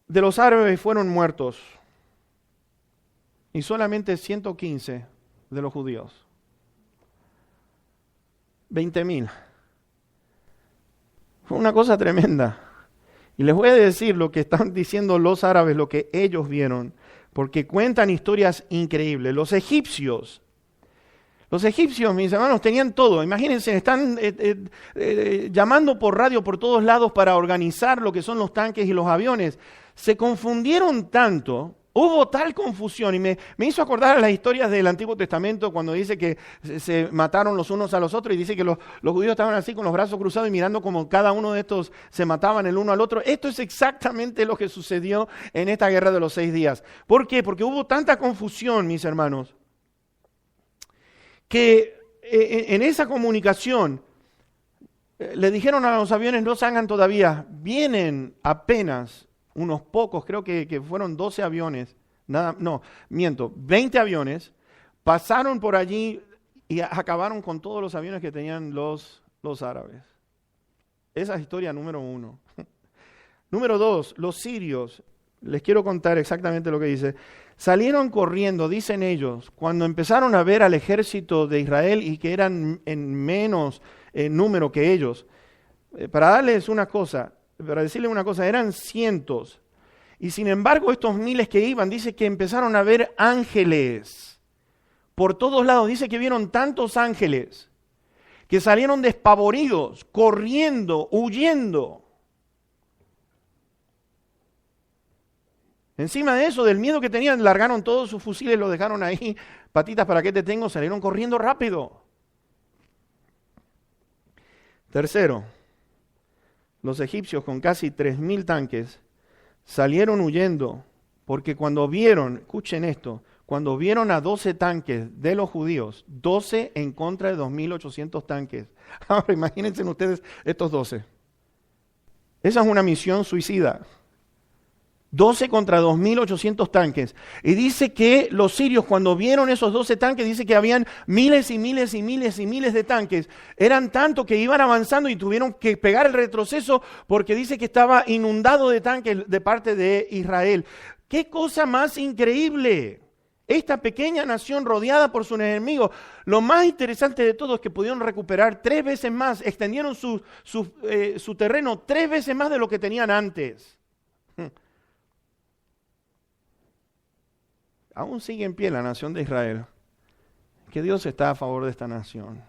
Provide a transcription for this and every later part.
de los árabes fueron muertos y solamente 115 de los judíos. 20,000. Fue una cosa tremenda. Y les voy a decir lo que están diciendo los árabes, lo que ellos vieron, porque cuentan historias increíbles. Los egipcios, mis hermanos, tenían todo. Imagínense, están llamando por radio por todos lados para organizar lo que son los tanques y los aviones. Se confundieron tanto, hubo tal confusión, y me hizo acordar a las historias del Antiguo Testamento cuando dice que se mataron los unos a los otros, y dice que los judíos estaban así con los brazos cruzados y mirando como cada uno de estos se mataban el uno al otro. Esto es exactamente lo que sucedió en esta guerra de los 6 días. ¿Por qué? Porque hubo tanta confusión, mis hermanos, que en esa comunicación le dijeron a los aviones: no salgan todavía, vienen apenas unos pocos, creo que fueron 12 aviones, 20 aviones, pasaron por allí y acabaron con todos los aviones que tenían los árabes. Esa es historia número 1. Número 2, los sirios, les quiero contar exactamente lo que dice. Salieron corriendo, dicen ellos, cuando empezaron a ver al ejército de Israel y que eran en menos número que ellos. Para decirles una cosa, eran cientos. Y sin embargo, estos miles que iban, dice que empezaron a ver ángeles por todos lados. Dice que vieron tantos ángeles que salieron despavoridos, corriendo, huyendo. Encima de eso, del miedo que tenían, largaron todos sus fusiles, los dejaron ahí. Patitas, ¿para qué te tengo? Salieron corriendo rápido. Tercero, los egipcios con casi 3,000 tanques salieron huyendo porque cuando vieron, escuchen esto, cuando vieron a 12 tanques de los judíos, 12 en contra de 2,800 tanques. Ahora imagínense ustedes estos 12. Esa es una misión suicida. 12 contra 2,800 tanques. Y dice que los sirios, cuando vieron esos 12 tanques, dice que habían miles y miles y miles y miles de tanques. Eran tanto que iban avanzando y tuvieron que pegar el retroceso porque dice que estaba inundado de tanques de parte de Israel. ¡Qué cosa más increíble! Esta pequeña nación rodeada por sus enemigos. Lo más interesante de todo es que pudieron recuperar 3 veces más, extendieron su terreno 3 veces más de lo que tenían antes. Aún sigue en pie la nación de Israel. Que Dios está a favor de esta nación.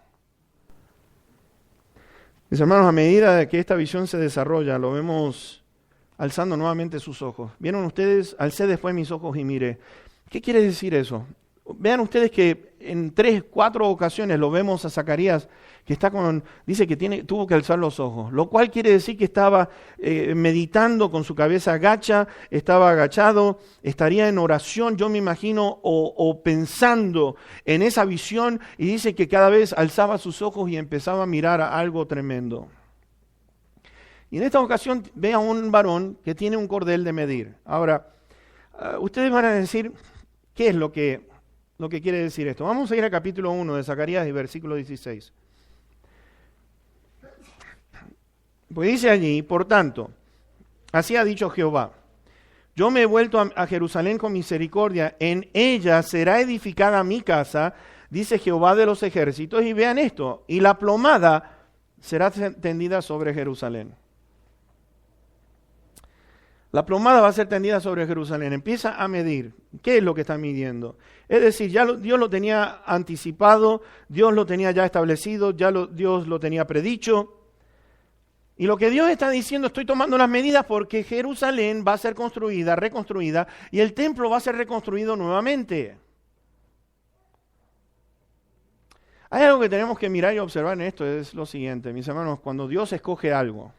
Mis hermanos, a medida de que esta visión se desarrolla, lo vemos alzando nuevamente sus ojos. ¿Vieron ustedes? Alcé después mis ojos y miré. ¿Qué quiere decir eso? Vean ustedes que en 3, 4 ocasiones lo vemos a Zacarías que dice que tuvo que alzar los ojos, lo cual quiere decir que estaba meditando con su cabeza agacha, estaba agachado, estaría en oración, yo me imagino, o pensando en esa visión, y dice que cada vez alzaba sus ojos y empezaba a mirar a algo tremendo. Y en esta ocasión ve a un varón que tiene un cordel de medir. Ahora, ustedes van a decir, ¿qué es lo que quiere decir esto? Vamos a ir al capítulo 1 de Zacarías y versículo 16. Pues dice allí: por tanto, así ha dicho Jehová, yo me he vuelto a Jerusalén con misericordia, en ella será edificada mi casa, dice Jehová de los ejércitos. Y vean esto, y la plomada será tendida sobre Jerusalén. La plomada va a ser tendida sobre Jerusalén. Empieza a medir. ¿Qué es lo que está midiendo? Es decir, Dios lo tenía anticipado, Dios lo tenía ya establecido, Dios lo tenía predicho. Y lo que Dios está diciendo, estoy tomando las medidas porque Jerusalén va a ser construida, reconstruida, y el templo va a ser reconstruido nuevamente. Hay algo que tenemos que mirar y observar en esto, es lo siguiente, mis hermanos: cuando Dios escoge algo,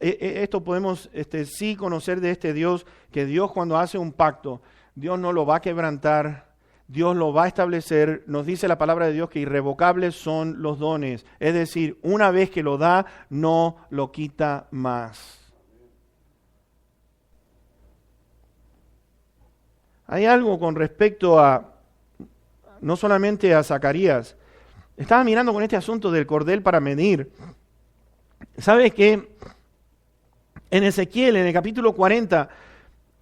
esto podemos sí conocer de este Dios, que Dios cuando hace un pacto, Dios no lo va a quebrantar, Dios lo va a establecer. Nos dice la palabra de Dios que irrevocables son los dones, es decir, una vez que lo da, no lo quita más. Hay algo con respecto a, no solamente a Zacarías, estaba mirando con este asunto del cordel para medir. ¿Sabes qué? En Ezequiel, en el capítulo 40,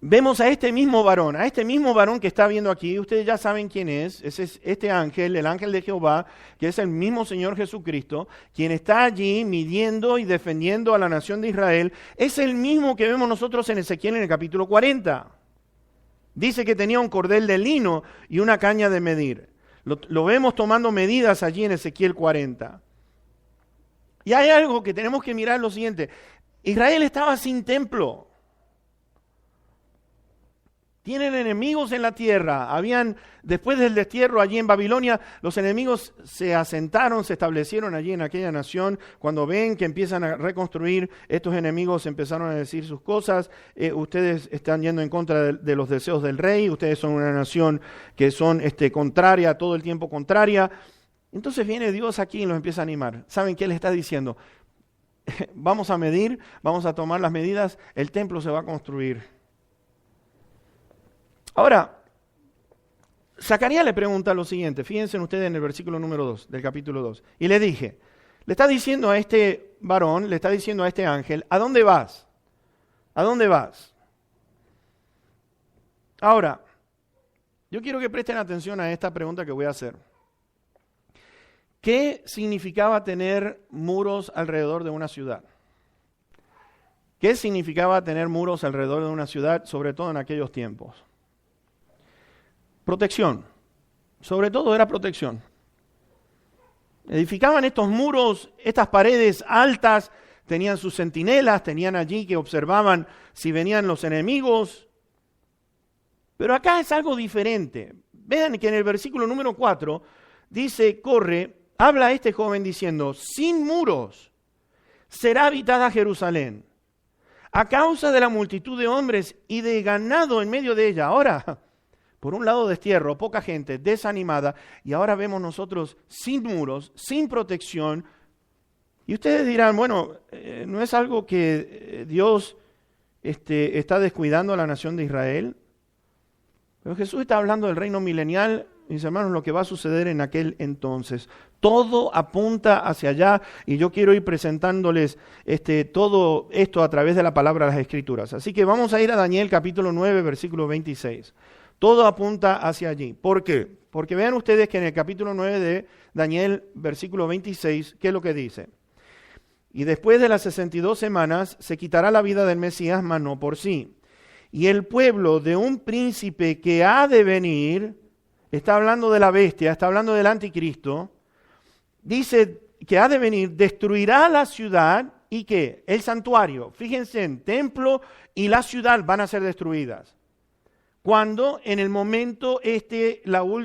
vemos a este mismo varón que está viendo aquí. Ustedes ya saben quién es. Ese es este ángel, el ángel de Jehová, que es el mismo Señor Jesucristo, quien está allí midiendo y defendiendo a la nación de Israel. Es el mismo que vemos nosotros en Ezequiel en el capítulo 40. Dice que tenía un cordel de lino y una caña de medir. Lo vemos tomando medidas allí en Ezequiel 40. Y hay algo que tenemos que mirar, lo siguiente. Israel estaba sin templo. Tienen enemigos en la tierra. Después del destierro allí en Babilonia, los enemigos se asentaron, se establecieron allí en aquella nación. Cuando ven que empiezan a reconstruir, estos enemigos empezaron a decir sus cosas. Ustedes están yendo en contra de los deseos del rey. Ustedes son una nación que son contraria, todo el tiempo contraria. Entonces viene Dios aquí y los empieza a animar. ¿Saben qué le está diciendo? Vamos a medir, vamos a tomar las medidas, el templo se va a construir. Ahora, Zacarías le pregunta lo siguiente, fíjense ustedes en el versículo número 2 del capítulo 2. Y le dije, le está diciendo a este varón, le está diciendo a este ángel, ¿a dónde vas? ¿A dónde vas? Ahora, yo quiero que presten atención a esta pregunta que voy a hacer. ¿Qué significaba tener muros alrededor de una ciudad? ¿Qué significaba tener muros alrededor de una ciudad, sobre todo en aquellos tiempos? Protección. Sobre todo era protección. Edificaban estos muros, estas paredes altas, tenían sus centinelas, tenían allí que observaban si venían los enemigos. Pero acá es algo diferente. Vean que en el versículo número 4 dice, habla a este joven diciendo, sin muros será habitada Jerusalén, a causa de la multitud de hombres y de ganado en medio de ella. Ahora, por un lado destierro, poca gente, desanimada, y ahora vemos nosotros sin muros, sin protección. Y ustedes dirán, bueno, ¿no es algo que Dios está descuidando a la nación de Israel? Pero Jesús está hablando del reino milenial, mis hermanos, lo que va a suceder en aquel entonces. Todo apunta hacia allá y yo quiero ir presentándoles todo esto a través de la palabra de las Escrituras. Así que vamos a ir a Daniel capítulo 9, versículo 26. Todo apunta hacia allí. ¿Por qué? Porque vean ustedes que en el capítulo 9 de Daniel, versículo 26, ¿qué es lo que dice? Y después de las 62 semanas se quitará la vida del Mesías, mas no por sí. Y el pueblo de un príncipe que ha de venir, está hablando de la bestia, está hablando del anticristo, dice que ha de venir, destruirá la ciudad y ¿qué? El santuario. Fíjense, el templo y la ciudad van a ser destruidas. Cuando en el momento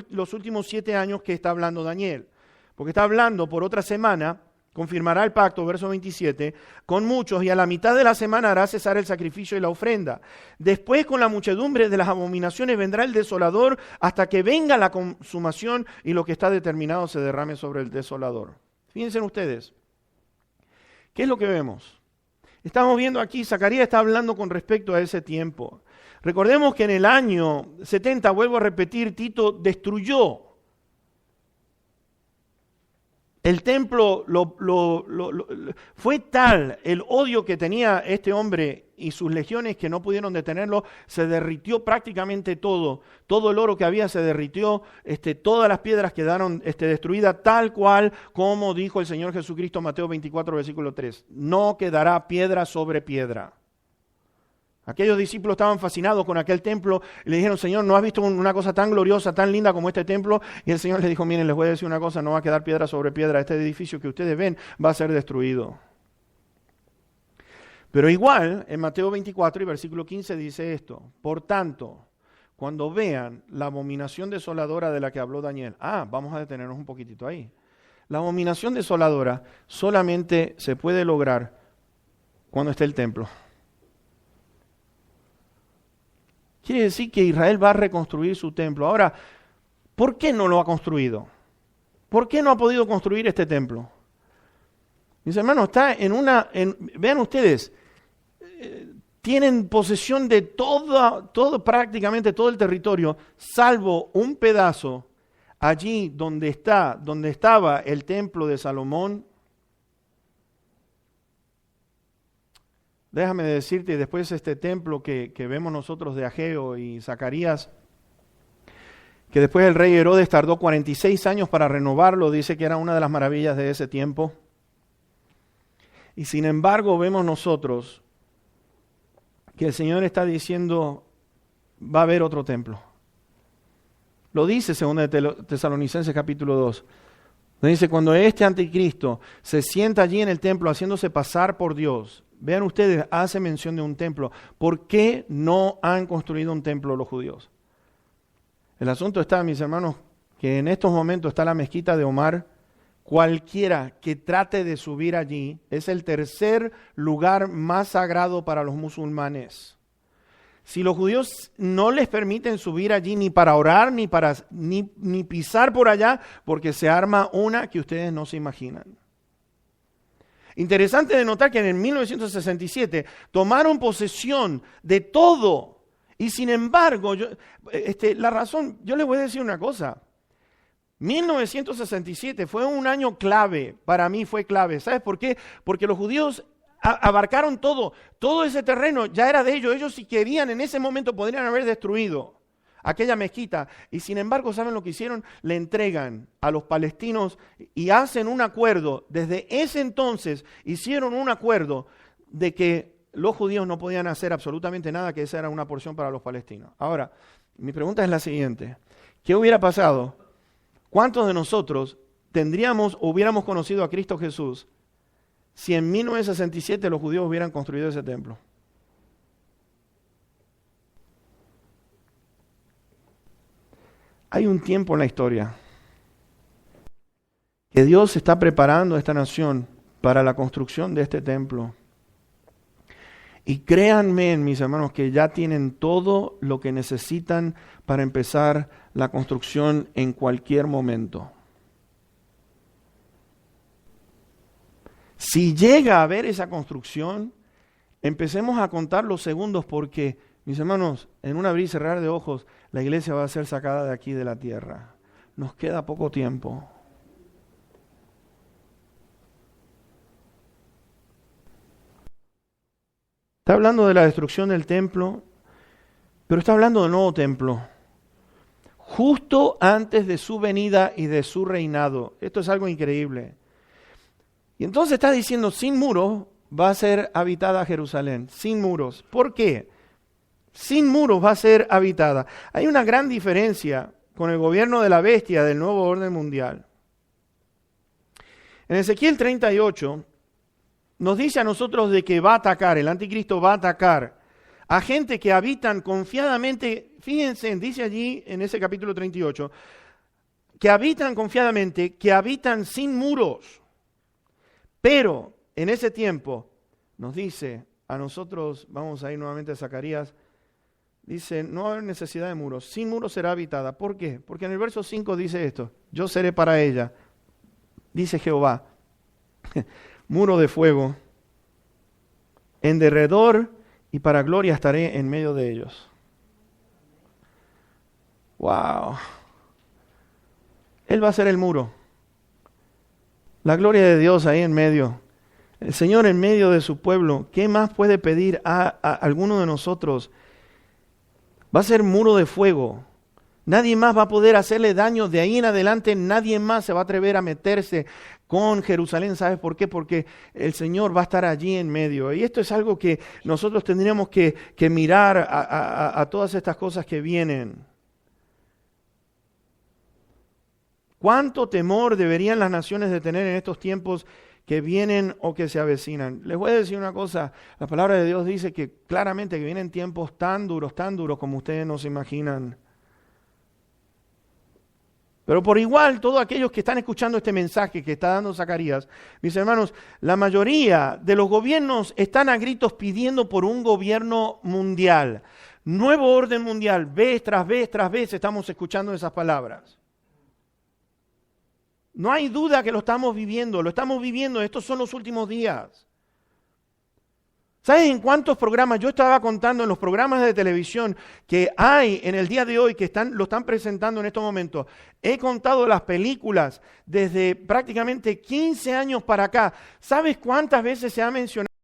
los últimos 7 años que está hablando Daniel. Porque está hablando por otra semana, confirmará el pacto, verso 27, con muchos y a la mitad de la semana hará cesar el sacrificio y la ofrenda. Después con la muchedumbre de las abominaciones vendrá el desolador hasta que venga la consumación y lo que está determinado se derrame sobre el desolador. Fíjense ustedes, ¿qué es lo que vemos? Estamos viendo aquí, Zacarías está hablando con respecto a ese tiempo. Recordemos que en el año 70, vuelvo a repetir, Tito destruyó el templo. Fue tal el odio que tenía este hombre y sus legiones que no pudieron detenerlo. Se derritió prácticamente todo. Todo el oro que había se derritió. Todas las piedras quedaron destruidas tal cual como dijo el Señor Jesucristo, Mateo 24, versículo 3. No quedará piedra sobre piedra. Aquellos discípulos estaban fascinados con aquel templo y le dijeron, Señor, ¿no has visto una cosa tan gloriosa, tan linda como este templo? Y el Señor les dijo, miren, les voy a decir una cosa, no va a quedar piedra sobre piedra. Este edificio que ustedes ven va a ser destruido. Pero igual, en Mateo 24 y versículo 15 dice esto, por tanto, cuando vean la abominación desoladora de la que habló Daniel, vamos a detenernos un poquitito ahí. La abominación desoladora solamente se puede lograr cuando esté el templo. Quiere decir que Israel va a reconstruir su templo. Ahora, ¿por qué no lo ha construido? ¿Por qué no ha podido construir este templo? Mis hermanos, vean ustedes, tienen posesión de prácticamente todo el territorio, salvo un pedazo allí donde estaba el templo de Salomón. déjame decirte, después este templo que vemos nosotros de Ageo y Zacarías, que después el rey Herodes tardó 46 años para renovarlo, dice que era una de las maravillas de ese tiempo. Y sin embargo vemos nosotros que el Señor está diciendo, va a haber otro templo. Lo dice 2 Tesalonicenses capítulo 2. Dice, cuando este anticristo se sienta allí en el templo haciéndose pasar por Dios, vean ustedes, hace mención de un templo. ¿Por qué no han construido un templo los judíos? El asunto está, mis hermanos, que en estos momentos está la mezquita de Omar. Cualquiera que trate de subir allí es el tercer lugar más sagrado para los musulmanes. Si los judíos no les permiten subir allí ni para orar, ni pisar por allá, porque se arma una que ustedes no se imaginan. Interesante de notar que en 1967 tomaron posesión de todo. Y sin embargo, la razón, yo les voy a decir una cosa. 1967 fue un año clave, para mí fue clave. ¿Sabes por qué? Porque los judíos abarcaron todo ese terreno, ya era de ellos. Ellos si querían en ese momento podrían haber destruido aquella mezquita. Y sin embargo, ¿saben lo que hicieron? Le entregan a los palestinos y hacen un acuerdo. Desde ese entonces hicieron un acuerdo de que los judíos no podían hacer absolutamente nada, que esa era una porción para los palestinos. Ahora, mi pregunta es la siguiente. ¿Qué hubiera pasado? ¿Cuántos de nosotros hubiéramos conocido a Cristo Jesús si en 1967 los judíos hubieran construido ese templo? Hay un tiempo en la historia que Dios está preparando a esta nación para la construcción de este templo. Y créanme, mis hermanos, que ya tienen todo lo que necesitan para empezar la construcción en cualquier momento. Si llega a haber esa construcción, empecemos a contar los segundos porque, mis hermanos, en un abrir y cerrar de ojos, la iglesia va a ser sacada de aquí de la tierra. Nos queda poco tiempo. Está hablando de la destrucción del templo, pero está hablando del nuevo templo. Justo antes de su venida y de su reinado. Esto es algo increíble. Y entonces está diciendo, sin muros va a ser habitada Jerusalén. Sin muros. ¿Por qué? Sin muros va a ser habitada. Hay una gran diferencia con el gobierno de la bestia del nuevo orden mundial. En Ezequiel 38 nos dice a nosotros de que va a atacar, el anticristo va a atacar a gente que habitan confiadamente, fíjense, dice allí en ese capítulo 38, que habitan confiadamente, que habitan sin muros. Pero en ese tiempo nos dice a nosotros, vamos a ir nuevamente a Zacarías, dice, no va a haber necesidad de muros, sin muros será habitada. ¿Por qué? Porque en el verso 5 dice esto, yo seré para ella, dice Jehová, muro de fuego, en derredor y para gloria estaré en medio de ellos. ¡Wow! Él va a ser el muro. La gloria de Dios ahí en medio. El Señor en medio de su pueblo. ¿Qué más puede pedir a alguno de nosotros? Va a ser muro de fuego. Nadie más va a poder hacerle daño. De ahí en adelante nadie más se va a atrever a meterse con Jerusalén. ¿Sabes por qué? Porque el Señor va a estar allí en medio. Y esto es algo que nosotros tendríamos que mirar a todas estas cosas que vienen. ¿Cuánto temor deberían las naciones de tener en estos tiempos que vienen o que se avecinan? Les voy a decir una cosa. La palabra de Dios dice que claramente que vienen tiempos tan duros como ustedes no se imaginan. Pero por igual, todos aquellos que están escuchando este mensaje que está dando Zacarías, mis hermanos, la mayoría de los gobiernos están a gritos pidiendo por un gobierno mundial. Nuevo orden mundial, vez tras vez estamos escuchando esas palabras. No hay duda que lo estamos viviendo, estos son los últimos días. ¿Sabes en cuántos programas? Yo estaba contando en los programas de televisión que hay en el día de hoy que lo están presentando en estos momentos. He contado las películas desde prácticamente 15 años para acá. ¿Sabes cuántas veces se ha mencionado